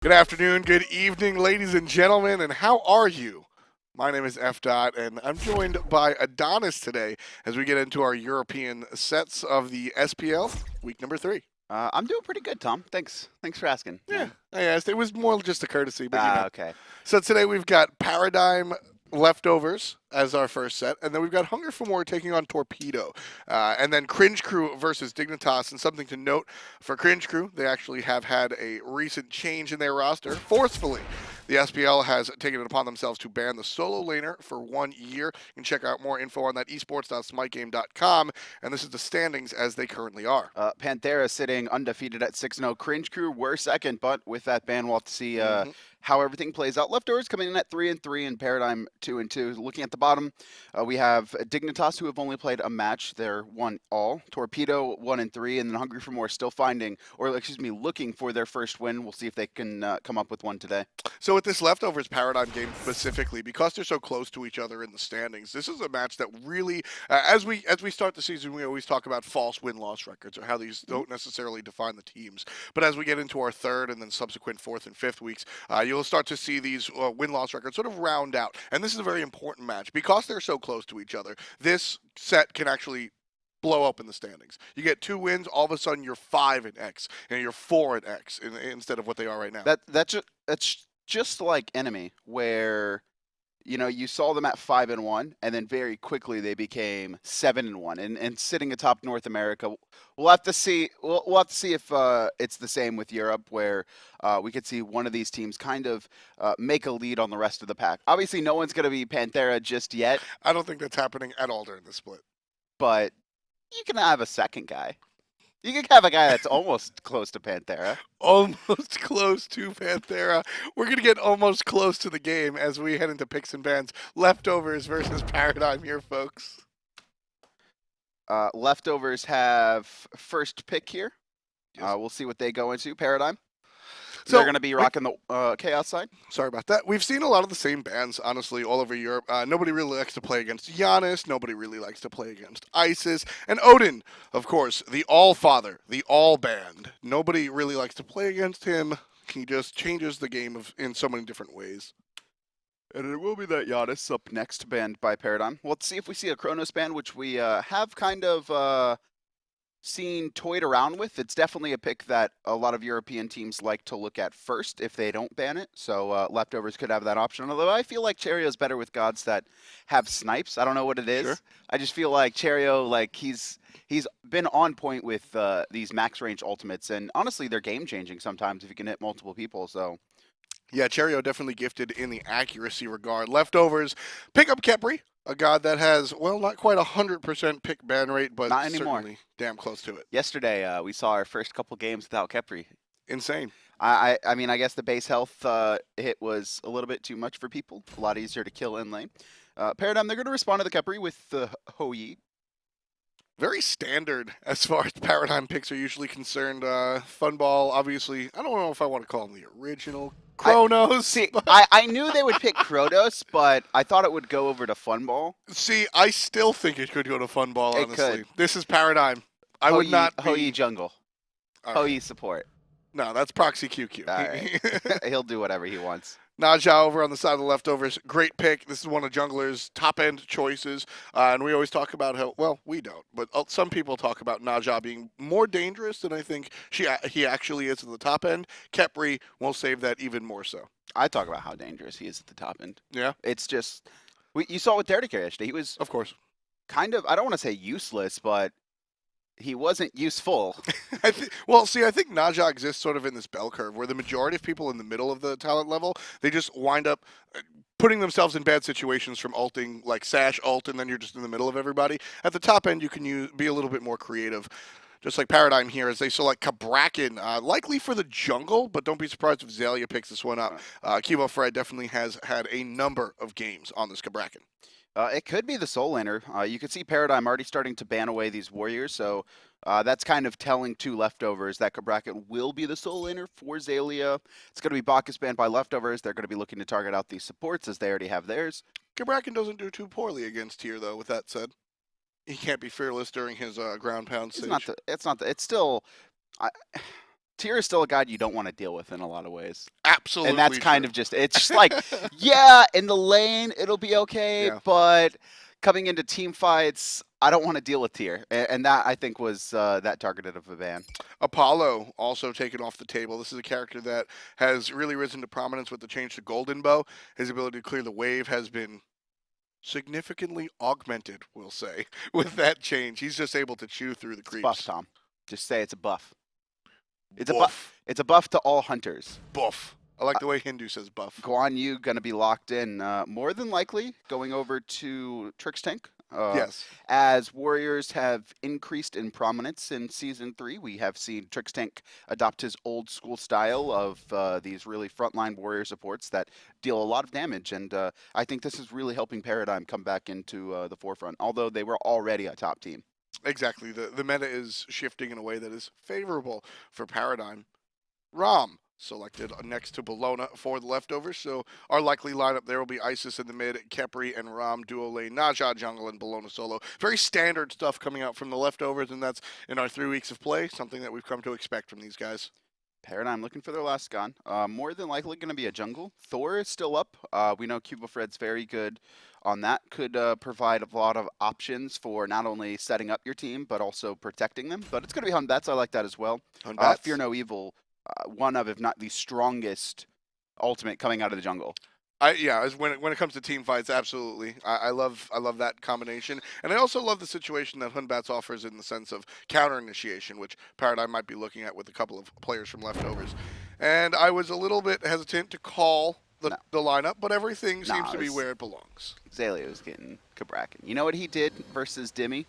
Good afternoon, good evening, ladies and gentlemen, and how are you? My name is Fdot, and I'm joined by Adanas today as we get into our European sets of the SPL, week number 3. I'm doing pretty good, Tom. Thanks for asking, Yeah, man. I asked. It was more just a courtesy, but you know. Okay. So today we've got Paradigm Leftovers as our first set, and then we've got Hunger for More taking on Torpedo, and then Cringe Crew versus Dignitas. And something to note for Cringe Crew, they actually have had a recent change in their roster. Forcefully, the SPL has taken it upon themselves to ban the solo laner for 1 year. You can check out more info on that esports.smitegame.com, and this is the standings as they currently are. Panthera sitting undefeated at 6-0. Cringe Crew were second, but with that ban, we'll have to see how everything plays out. Leftovers coming in at 3-3 and Paradigm 2-2. Looking at the bottom, we have Dignitas, who have only played a match. They're 1-all. Torpedo 1-3, and then Hungry for More still looking for their first win. We'll see if they can come up with one today. So with this Leftovers Paradigm game specifically, because they're so close to each other in the standings, this is a match that really, as we start the season, we always talk about false win-loss records or how these don't necessarily define the teams. But as we get into our third and then subsequent fourth and fifth weeks, you'll start to see these win-loss records sort of round out. And this is a very important match because they're so close to each other. This set can actually blow up in the standings. You get 2 wins, all of a sudden you're 5 in X, and you're 4 in X instead of what they are right now. That's just like Enemy, where you saw them at 5-1, and then very quickly they became 7-1, and sitting atop North America. We'll have to see. We'll have to see if it's the same with Europe, where we could see one of these teams kind of make a lead on the rest of the pack. Obviously, no one's going to be Panthera just yet. I don't think that's happening at all during the split. But you can have a second guy. You can have a guy that's almost close to Panthera. Almost close to Panthera. We're going to get almost close to the game as we head into picks and bans. Leftovers versus Paradigm here, folks. Leftovers have first pick here. Yes. We'll see what they go into. Paradigm. So they're going to be rocking the Chaos side. Sorry about that. We've seen a lot of the same bans, honestly, all over Europe. Nobody really likes to play against Giannis. Nobody really likes to play against Isis. And Odin, of course, the All-Father, the All-Band. Nobody really likes to play against him. He just changes the game in so many different ways. And it will be that Giannis up next, banned by Paradigm. Well, let's see if we see a Chronos ban, which we have kind of seen toyed around with. It's definitely a pick that a lot of European teams like to look at first if they don't ban it. So Leftovers could have that option. Although I feel like Cherryo is better with gods that have snipes. I don't know what it is. Sure. I just feel like Cherryo, like he's been on point with these max range ultimates, and honestly, they're game changing sometimes if you can hit multiple people. So. Yeah, Cherryo definitely gifted in the accuracy regard. Leftovers, pick up Khepri, a god that has, well, not quite 100% pick ban rate, but not anymore. Certainly damn close to it. Yesterday, we saw our first couple games without Khepri. Insane. I mean, I guess the base health hit was a little bit too much for people. A lot easier to kill in lane. Paradigm, they're going to respond to the Khepri with the Hoi. Very standard as far as Paradigm picks are usually concerned. Funball, obviously, I don't know if I want to call him the original Chronos. I knew they would pick Chronos, but I thought it would go over to Funball. See, I still think it could go to Funball, honestly. Could. This is Paradigm. I would not be... Hoi jungle. Right. Hoi support. No, that's Proxy QQ. All right. He'll do whatever he wants. Naja over on the side of the Leftovers, great pick. This is one of Jungler's top-end choices, and we always talk about how, well, we don't, but some people talk about Naja being more dangerous than I think he actually is at the top end. Khepri will save that even more so. I talk about how dangerous he is at the top end. Yeah? It's just, you saw with Derek yesterday. He was, of course, kind of, I don't want to say useless, but he wasn't useful. I think Naja exists sort of in this bell curve where the majority of people in the middle of the talent level, they just wind up putting themselves in bad situations from ulting, like Sash ult, and then you're just in the middle of everybody. At the top end, you can be a little bit more creative. Just like Paradigm here, as they select Cabrakan, likely for the jungle, but don't be surprised if Xaliea picks this one up. QvoFred definitely has had a number of games on this Cabrakan. It could be the soul laner. You could see Paradigm already starting to ban away these warriors, so that's kind of telling to Leftovers that Cabrakan will be the soul laner for Xaliea. It's going to be Bacchus banned by Leftovers. They're going to be looking to target out these supports as they already have theirs. Cabrakan doesn't do too poorly against here, though, with that said. He can't be fearless during his ground pound stage. It's still... Tyr is still a guy you don't want to deal with in a lot of ways. Absolutely. And that's kind true. of just, it's just like, yeah, in the lane, it'll be okay, Yeah. but coming into team fights, I don't want to deal with Tyr. And that, I think, was that targeted of a ban. Apollo also taken off the table. This is a character that has really risen to prominence with the change to Golden Bow. His ability to clear the wave has been significantly augmented, we'll say, with that change. He's just able to chew through the creeps. Buff, Thom. Just say it's a buff. It's a Buff. buff. It's a buff to all hunters. Buff. I like the way Hindu says buff. Guan Yu going to be locked in, more than likely, going over to Trixtank. Yes. As warriors have increased in prominence in Season 3, we have seen Trixtank adopt his old school style of these really frontline warrior supports that deal a lot of damage. And I think this is really helping Paradigm come back into the forefront, although they were already a top team. Exactly. The meta is shifting in a way that is favorable for Paradigm. Ram selected next to Bellona for the leftovers, so our likely lineup there will be Isis in the mid, Khepri and Ram duo lane, Naja jungle, and Bellona solo. Very standard stuff coming out from the leftovers, and that's in our 3 weeks of play, something that we've come to expect from these guys. Paradigm looking for their last gun. More than likely going to be a jungle. Thor is still up. We know QvoFred's very good on that. Could provide a lot of options for not only setting up your team, but also protecting them. But it's going to be Batz. I like that as well. Fear No Evil, one of, if not the strongest ultimate coming out of the jungle. When it comes to team fights, absolutely. I love that combination. And I also love the situation that Batz offers in the sense of counter initiation, which Paradigm might be looking at with a couple of players from leftovers. And I was a little bit hesitant to call the lineup, but everything seems to be where it belongs. Xaliea was getting Cabrakan. You know what he did versus Dimmy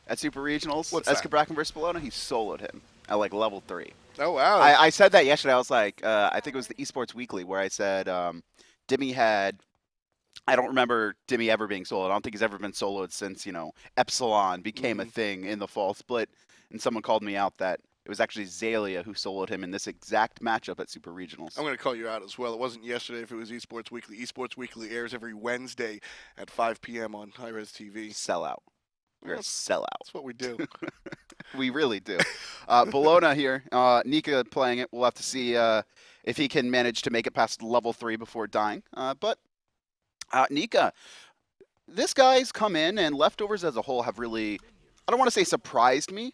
at Super Regionals? What's as that? Cabrakan versus Bellona? He soloed him at like level 3. Oh, wow. I said that yesterday. I was like, I think it was the Esports Weekly where I said Dimmy had, I don't remember Dimmy ever being soloed. I don't think he's ever been soloed since, Epsilon became a thing in the fall split. And someone called me out that it was actually Xaliea who soloed him in this exact matchup at Super Regionals. I'm going to call you out as well. It wasn't yesterday if it was Esports Weekly. Esports Weekly airs every Wednesday at 5 p.m. on hi-rez TV. Sellout. We're a sellout. That's what we do. We really do. Bellona here. Nika playing it. We'll have to see if he can manage to make it past level 3 before dying. But Nika, this guy's come in, and leftovers as a whole have really, I don't want to say surprised me.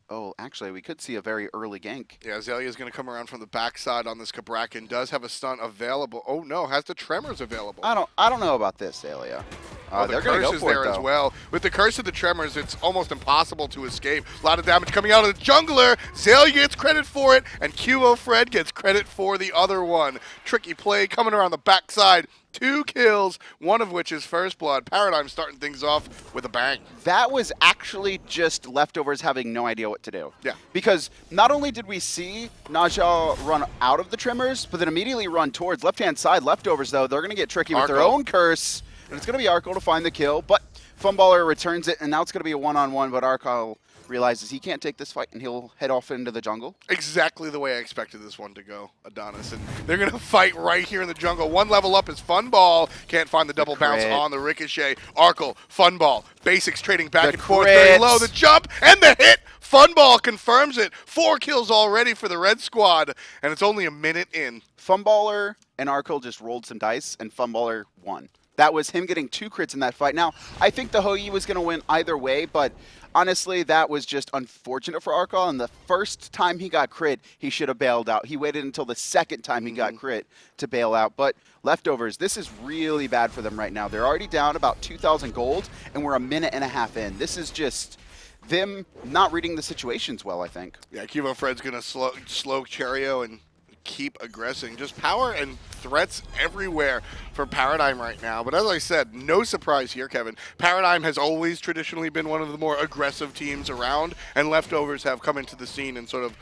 Oh, actually, we could see a very early gank. Yeah, Xaliea is going to come around from the backside on this Cabrakan. Does have a stun available. Oh no, has the Tremors available. I don't know about this, Xaliea. The curse is there as well. With the curse of the Tremors, it's almost impossible to escape. A lot of damage coming out of the jungler. Xaliea gets credit for it, and QvoFred gets credit for the other one. Tricky play coming around the backside. 2 kills, one of which is first blood. Paradigm starting things off with a bang. That was actually just leftovers having no idea what to do. Yeah. Because not only did we see Naja run out of the Tremors, but then immediately run towards left-hand side leftovers, though. They're going to get tricky with their own curse. And it's going to be Arkkyl to find the kill, but Funballer returns it, and now it's going to be a one-on-one, but Arkkyl realizes he can't take this fight, and he'll head off into the jungle. Exactly the way I expected this one to go, Adanas. And they're going to fight right here in the jungle. One level up is Funball. Can't find the double bounce on the ricochet. Arkkyl, Funball, basics trading back and forth very low. The jump and the hit. Funball confirms it. 4 kills already for the red squad, and it's only a minute in. Funballer and Arkkyl just rolled some dice, and Funballer won. That was him getting 2 crits in that fight. Now, I think the Hou Yi was going to win either way, but honestly, that was just unfortunate for Arkkyl. And the first time he got crit, he should have bailed out. He waited until the second time he got crit to bail out. But leftovers, this is really bad for them right now. They're already down about 2,000 gold, and we're a minute and a half in. This is just them not reading the situations well, I think. Yeah, QvoFred's going to slow Cherryo and keep aggressing. Just power and threats everywhere for Paradigm right now. But as I said, no surprise here, Kevin. Paradigm has always traditionally been one of the more aggressive teams around, and leftovers have come into the scene and sort of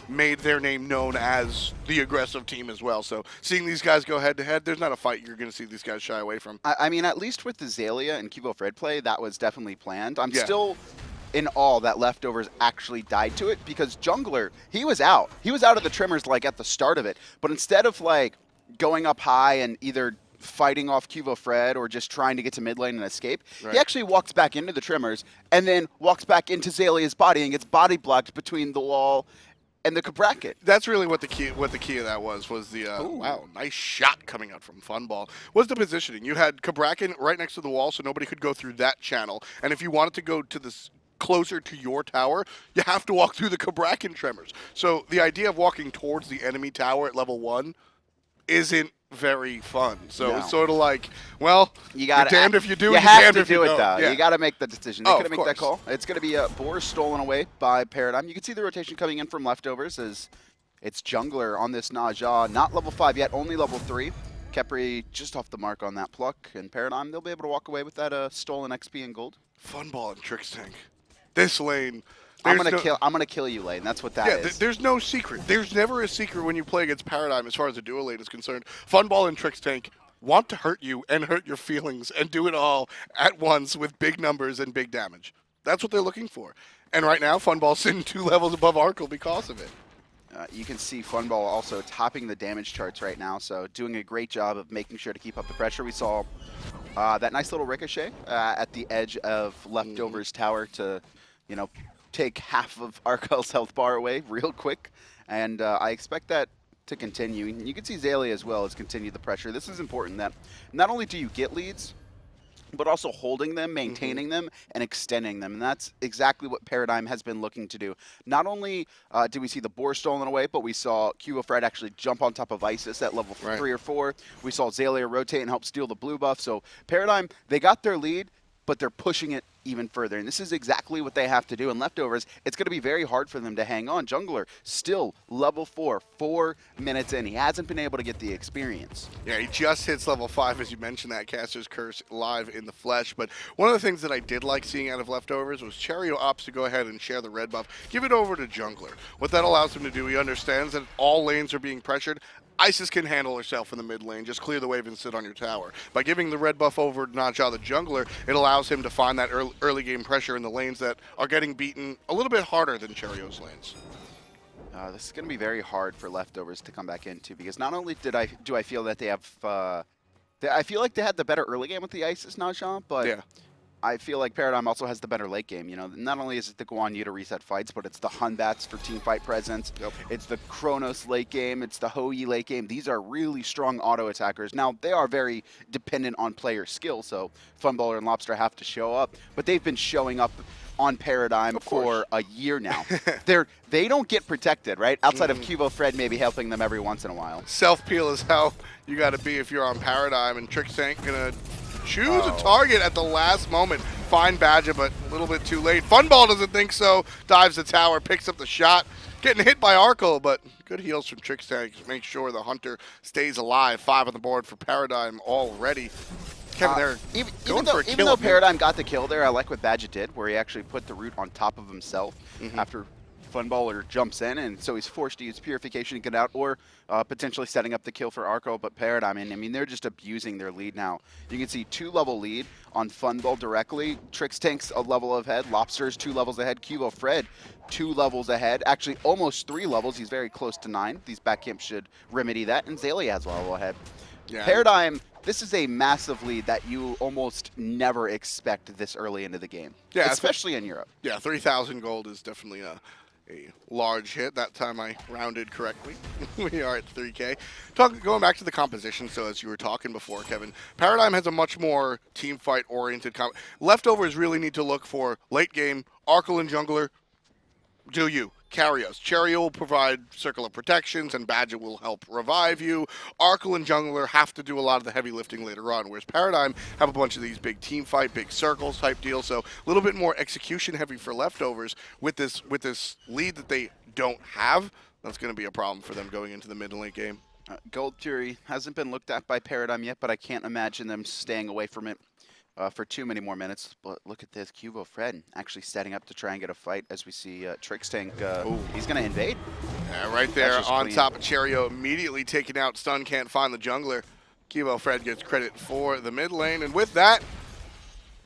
made their name known as the aggressive team as well. So seeing these guys go head-to-head, there's not a fight you're going to see these guys shy away from. I mean, at least with the Xaliea and QvoFred play, that was definitely planned. I'm still in awe that leftovers actually died to it, because jungler, he was out. He was out of the Tremors like at the start of it. But instead of like going up high and either fighting off QvoFred or just trying to get to mid lane and escape, he actually walks back into the Tremors and then walks back into Xalia's body and gets body blocked between the wall and the Cabrakan. That's really what the key of that was the wow, nice shot coming out from Funball. Was the positioning. You had Cabrakan right next to the wall so nobody could go through that channel. And if you wanted to go to this closer to your tower, you have to walk through the Cabrakan tremors. So the idea of walking towards the enemy tower at level 1 isn't very fun. So it's sort of like, well, you're damned if you do, you're damned if you don't. Though. Yeah. You got to make the decision. They couldn't make course. that call. It's going to be a boar stolen away by Paradigm. You can see the rotation coming in from leftovers as it's jungler on this Naja. Not level 5 yet, only level 3. Khepri just off the mark on that pluck, and Paradigm, they'll be able to walk away with that stolen XP and gold. Funball and Trixtank. This lane. I'm gonna kill you, lane. That's what that is. There's no secret. There's never a secret when you play against Paradigm as far as the duo lane is concerned. Funball and Trixtank want to hurt you and hurt your feelings and do it all at once with big numbers and big damage. That's what they're looking for. And right now, Funball's sitting 2 levels above Arkkyl because of it. You can see Funball also topping the damage charts right now, so doing a great job of making sure to keep up the pressure. We saw that nice little ricochet at the edge of Leftover's tower to, take half of Arkyl's health bar away real quick, and I expect that to continue. You can see Xaliea as well has continued the pressure. This is important that not only do you get leads, but also holding them, maintaining them, and extending them. And that's exactly what Paradigm has been looking to do. Not only did we see the boar stolen away, but we saw QvoFred actually jump on top of Isis at level 3 or 4. We saw Xaliea rotate and help steal the blue buff. So Paradigm, they got their lead, but they're pushing it even further. And this is exactly what they have to do. In leftovers, it's going to be very hard for them to hang on. Jungler, still level 4, 4 minutes in. He hasn't been able to get the experience. Yeah, he just hits level 5, as you mentioned, that Caster's Curse live in the flesh. But one of the things that I did like seeing out of leftovers was Cherryo opts to go ahead and share the red buff, give it over to Jungler. What that allows him to do, he understands that all lanes are being pressured. Isis can handle herself in the mid lane, just clear the wave and sit on your tower. By giving the red buff over to Naja the jungler, it allows him to find that early game pressure in the lanes that are getting beaten a little bit harder than Cherryo's lanes. This is going to be very hard for leftovers to come back into, because not only do I feel that they have, I feel like they had the better early game with the Isis Naja, but I feel like Paradigm also has the better late game. Not only is it the Guan to reset fights, but it's the Batz for team fight presence. It's the Chronos late game. It's the Hou Yi late game. These are really strong auto attackers. Now, they are very dependent on player skill, so Funballer and Lawbster have to show up, but they've been showing up on Paradigm for a year now. They don't get protected, right? Outside of QvoFred maybe helping them every once in a while. Self-peel is how you got to be if you're on Paradigm, and Trixtank gonna choose a target at the last moment. Find Badgah, but a little bit too late. Funball doesn't think so. Dives the tower, picks up the shot. Getting hit by Arkkyl, but good heals from Trixtank to make sure the Hunter stays alive. 5 on the board for Paradigm already. Kevin, even though Paradigm got the kill there, I like what Badgah did, where he actually put the root on top of himself after Funballer jumps in, and so he's forced to use Purification to get out, or potentially setting up the kill for Arkkyl. But Paradigm, they're just abusing their lead now. You can see 2-level lead on Funball directly. Trixtank's a level ahead. Lawbster's 2 levels ahead. QvoFred 2 levels ahead. Actually, almost 3 levels. He's very close to 9. These back camps should remedy that, and Xaliea has a level ahead. Yeah. Paradigm, this is a massive lead that you almost never expect this early into the game, especially in Europe. Yeah, 3,000 gold is definitely a large hit. That time I rounded correctly. We are at 3K. Going back to the composition, so as you were talking before, Kevin, Paradigm has a much more team fight oriented leftovers really need to look for late game, Arkkyl and jungler, do you. Carry us. Cherryo will provide Circle of Protections, and Badgah will help revive you. Arkkyl and Jungler have to do a lot of the heavy lifting later on, whereas Paradigm have a bunch of these big team fight, big circles type deals, so a little bit more execution heavy for leftovers with this lead that they don't have. That's going to be a problem for them going into the mid and late game. Gold Fury hasn't been looked at by Paradigm yet, but I can't imagine them staying away from it for too many more minutes. But look at this, QvoFred actually setting up to try and get a fight as we see Trixtank, he's going to invade. Yeah, right there on top of Cherryo, immediately taken out. Stun can't find the jungler. QvoFred gets credit for the mid lane, and with that,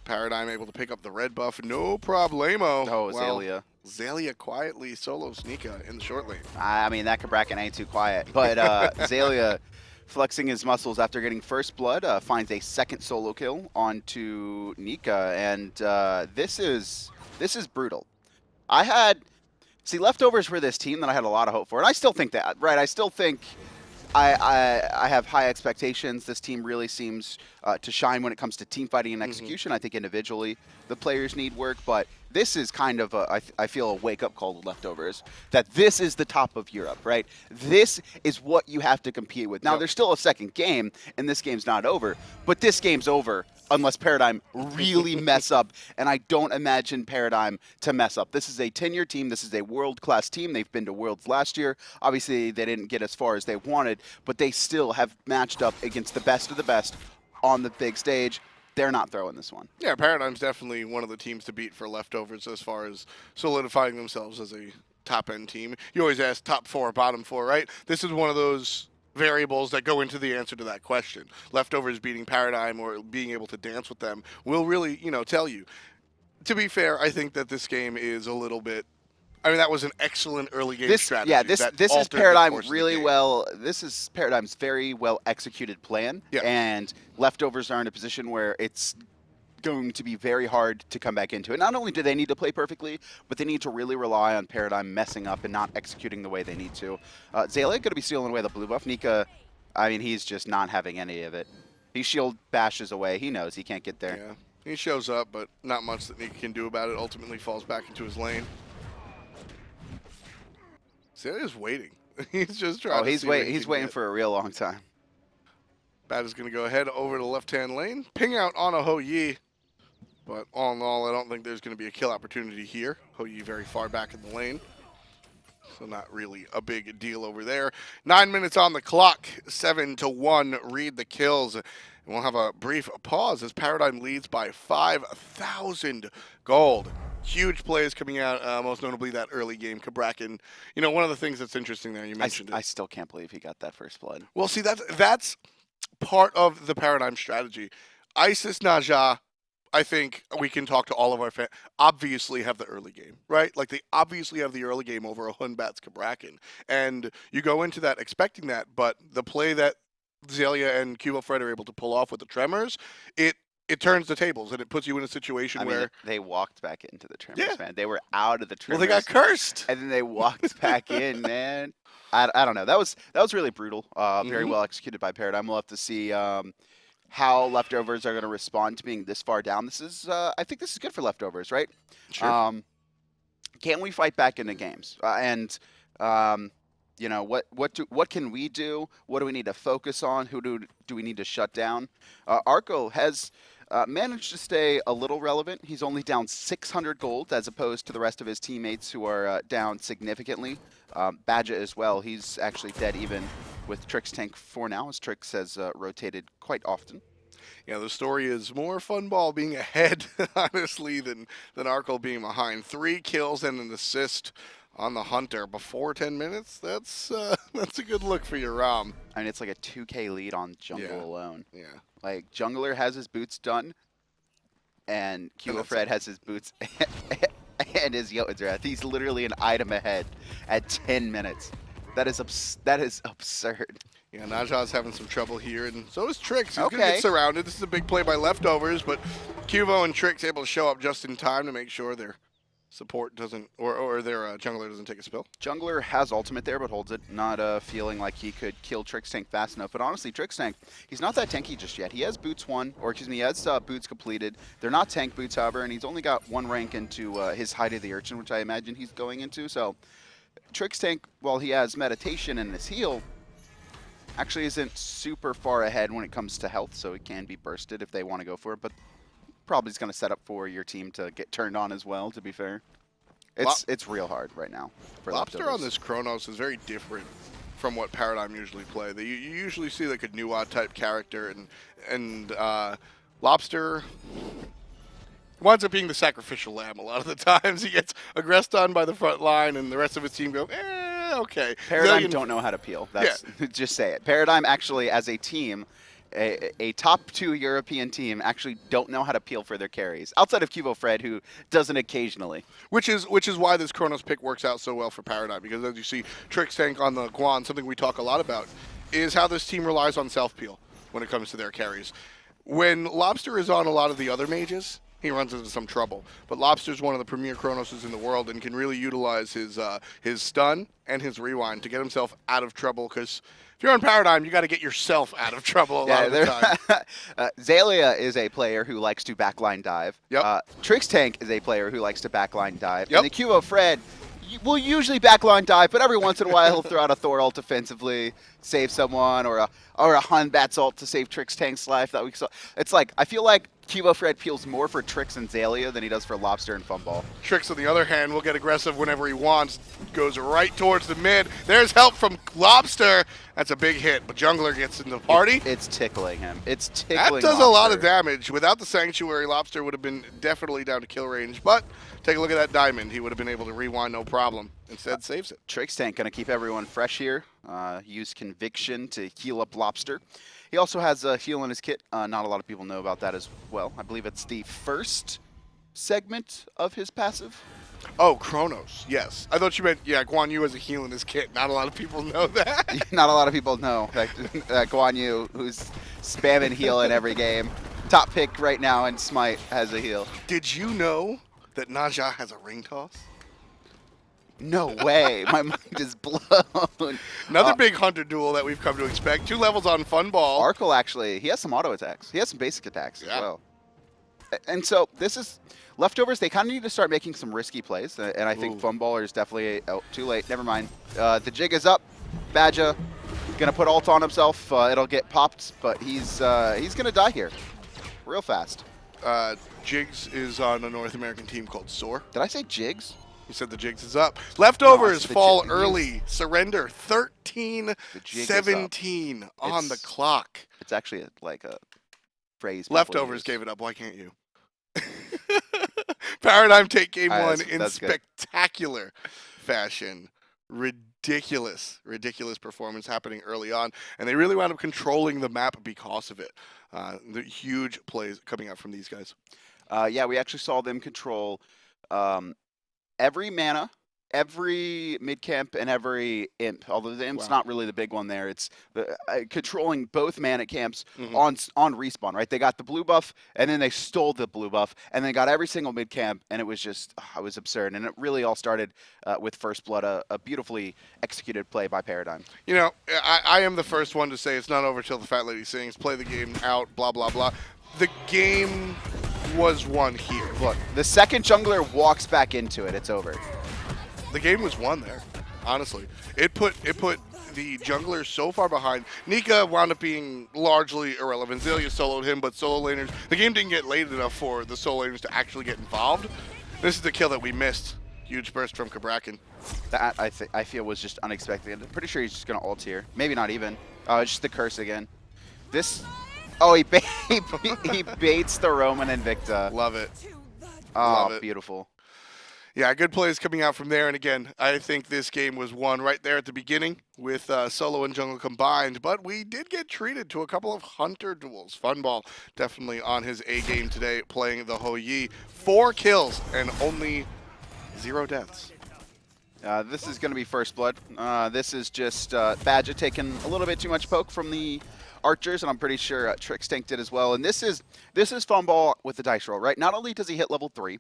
Paradigm able to pick up the red buff, no problemo. Oh, Xaliea. Xaliea quietly solos Nika in the short lane. That Cabrakan ain't too quiet, but Xaliea flexing his muscles after getting first blood, finds a second solo kill onto Nika, and this is brutal. See, Leftovers were this team that I had a lot of hope for, and I still think that, right? I still think I have high expectations. This team really seems to shine when it comes to team fighting and execution. I think individually the players need work, but this is kind of, I feel, a wake-up call to Leftovers, that this is the top of Europe, right? This is what you have to compete with. Now, there's still a second game, and this game's not over, but this game's over unless Paradigm really mess up, and I don't imagine Paradigm to mess up. This is a 10-year team. This is a world-class team. They've been to Worlds last year. Obviously, they didn't get as far as they wanted, but they still have matched up against the best of the best on the big stage. They're not throwing this one. Yeah, Paradigm's definitely one of the teams to beat for Leftovers as far as solidifying themselves as a top-end team. You always ask top 4, bottom 4, right? This is one of those variables that go into the answer to that question. Leftovers beating Paradigm or being able to dance with them will really, tell you. To be fair, I think that this game is a little bit. I mean, that was an excellent early game strategy. Yeah, this is Paradigm really well. This is Paradigm's very well executed plan, and Leftovers are in a position where it's going to be very hard to come back into it. Not only do they need to play perfectly, but they need to really rely on Paradigm messing up and not executing the way they need to. Xaliea going to be stealing away the blue buff. Nika, I mean, he's just not having any of it. He shield bashes away. He knows he can't get there. Yeah, he shows up, but not much that Nika can do about it. Ultimately falls back into his lane. Xalia's waiting. He's just trying to he's waiting for a real long time. Batz is going to go ahead over to the left-hand lane. Ping out on a Hou-Yi. But all in all, I don't think there's going to be a kill opportunity here. Hou-Yi very far back in the lane. So not really a big deal over there. 9 minutes on the clock. 7-1. Read the kills. And we'll have a brief pause as Paradigm leads by 5,000 gold. Huge plays coming out, most notably that early game. Cabrakan, one of the things that's interesting there, you mentioned it. I still can't believe he got that first blood. Well, see, that's part of the Paradigm strategy. Isis, Naja, I think we can talk to all of our fans, obviously have the early game, right? Like, they obviously have the early game over a Batz Cabrakan. And you go into that expecting that, but the play that Xaliea and QvoFred are able to pull off with the Tremors, it turns the tables, and it puts you in a situation where they walked back into the Tremors, man. They were out of the Tremors. Well, they got cursed, and then they walked back in, man. I don't know. That was really brutal. Very well executed by Paradigm. We'll have to see how Leftovers are going to respond to being this far down. This is, I think, this is good for Leftovers, right? Sure. Can we fight back into games? What can we do? What do we need to focus on? Who do we need to shut down? Arkkyl has managed to stay a little relevant. He's only down 600 gold as opposed to the rest of his teammates who are down significantly. Badgah as well. He's actually dead even with Trixtank for now, as Trix has rotated quite often. Yeah, the story is more Funball being ahead, honestly, than Arkkyl being behind. 3 kills and an assist on the Hunter before 10 minutes. That's a good look for your Ram. I mean, it's like a 2K lead on jungle alone. Yeah. Like, jungler has his boots done, and QvoFred has his boots and his Jotun's Wrath. He's literally an item ahead at 10 minutes. That is absurd. Yeah, Naja's having some trouble here, and so is Trix. He's going to get surrounded. This is a big play by Leftovers, but Qvo and Trix able to show up just in time to make sure their support doesn't, or their jungler doesn't take a spill. Jungler has ultimate there, but holds it. Not feeling like he could kill Trixtank fast enough. But honestly, Trixtank, he's not that tanky just yet. He has boots he has boots completed. They're not tank boots, however, and he's only got 1 rank into his Hide of the Urchin, which I imagine he's going into. So Trixtank, while he has meditation and his heal, actually isn't super far ahead when it comes to health, so it can be bursted if they want to go for it. But probably is going to set up for your team to get turned on as well, to be fair. It's real hard right now for Lawbster Leftovers. on this Chronos is very different from what Paradigm usually play. You usually see like a Nuad type character, and Lawbster winds up being the sacrificial lamb a lot of the times. He gets aggressed on by the front line, and the rest of his team go, okay. Paradigm don't know how to peel. That's just say it. Paradigm actually, as a team, a top 2 European team, actually don't know how to peel for their carries. Outside of QvoFred, who doesn't occasionally. Which is why this Chronos pick works out so well for Paradigm, because as you see, Trixtank on the Guan, something we talk a lot about, is how this team relies on self-peel when it comes to their carries. When Lawbster is on a lot of the other mages, he runs into some trouble. But Lawbster's one of the premier Chronoses in the world and can really utilize his stun and his rewind to get himself out of trouble. Because if you're on Paradigm, you got to get yourself out of trouble a lot of the time. Xaliea is a player who likes to backline dive. Yep. Trixtank is a player who likes to backline dive. Yep. And the QvoFred will usually backline dive, but every once in a while he'll throw out a Thor ult defensively, save someone, or a Han Batz ult to save Trixtank's life that we saw. It's like, I feel like QvoFred peels more for Trix and Xaliea than he does for Lawbster and Funball. Trix, on the other hand, will get aggressive whenever he wants. Goes right towards the mid. There's help from Lawbster. That's a big hit, but Jungler gets in the party. It's tickling him. It's tickling That does Lawbster. a lot of damage. Without the Sanctuary, Lawbster would have been definitely down to kill range. But take a look at that diamond. He would have been able to rewind no problem. Instead, saves it. Trixtank going to keep everyone fresh here. Use Conviction to heal up Lawbster. He also has a heal in his kit. Not a lot of people know about that as well. I believe it's the first segment of his passive. Oh, Chronos. Yes. I thought you meant, yeah, Guan Yu has a heal in his kit. Not a lot of people know that. Not a lot of people know that Guan Yu, who's spamming heal in every game. Top pick right now in Smite, has a heal. Did you know that Naja has a ring toss? No way. My mind is blown. Another big hunter duel that we've come to expect. 2 levels on Funball. Arkkyl actually, he has some auto attacks. He has some basic attacks as well. And so this is leftovers. They kind of need to start making some risky plays, and I think Funballer is definitely too late. Never mind. The jig is up. Badgah gonna put ult on himself. It'll get popped, but he's gonna die here, real fast. Jigs is on a North American team called Soar. Did I say jigs? You said the Jigs is up. Leftovers No, fall early. Surrender 13-17 on the clock. It's actually like a phrase. Leftovers gave it up. Why can't you? Paradigm take game one in spectacular fashion. Ridiculous performance happening early on, and they really wound up controlling the map because of it. The huge plays coming out from these guys. Yeah, we actually saw them control every mana, every mid-camp, and every imp. Although the imp's not really the big one there. It's controlling both mana camps on respawn, right? They got the blue buff, and then they stole the blue buff, and they got every single mid-camp, and it was just, it was absurd. And it really all started with First Blood, a beautifully executed play by Paradigm. You know, I am the first one to say it's not over till the fat lady sings, play the game out, blah, blah, blah. The game was won here. Look, the second jungler walks back into it, it's over. The game was won there, honestly. It put the jungler so far behind. Nika wound up being largely irrelevant. Xaliea soloed him, but solo laners, the game didn't get late enough for the solo laners to actually get involved. This is the kill that we missed. Huge burst from Cabrakan. That I feel was just unexpected. I'm pretty sure he's just gonna ult here. Maybe not even. It's just the curse again. This. Oh, he baits the Roman Invicta. Love it. Oh, Love it. Beautiful. Yeah, good plays coming out from there. And again, I think this game was won right there at the beginning with solo and jungle combined. But we did get treated to a couple of hunter duels. Funball definitely on his A game today, playing the Hou-Yi. 4 kills and only 0 deaths. This is going to be First Blood. This is just Badgah taking a little bit too much poke from the archers, and I'm pretty sure Trixtank did as well. And this is Funball with the dice roll, right? Not only does he hit level 3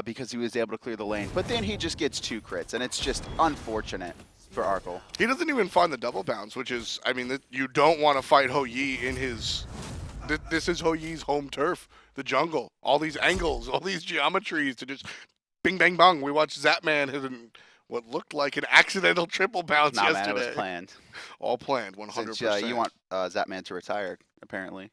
because he was able to clear the lane, but then he just gets 2 crits, and it's just unfortunate for Arkkyl. He doesn't even find the double bounce, which is, I mean, you don't want to fight Hou-Yi in his. This is Hou-Yi's home turf, the jungle. All these angles, all these geometries to just bing, bang, bang. We watched Zapman hit what looked like an accidental triple bounce yesterday. Man, it was planned. All planned, 100%. Since, you want Zapman to retire, apparently.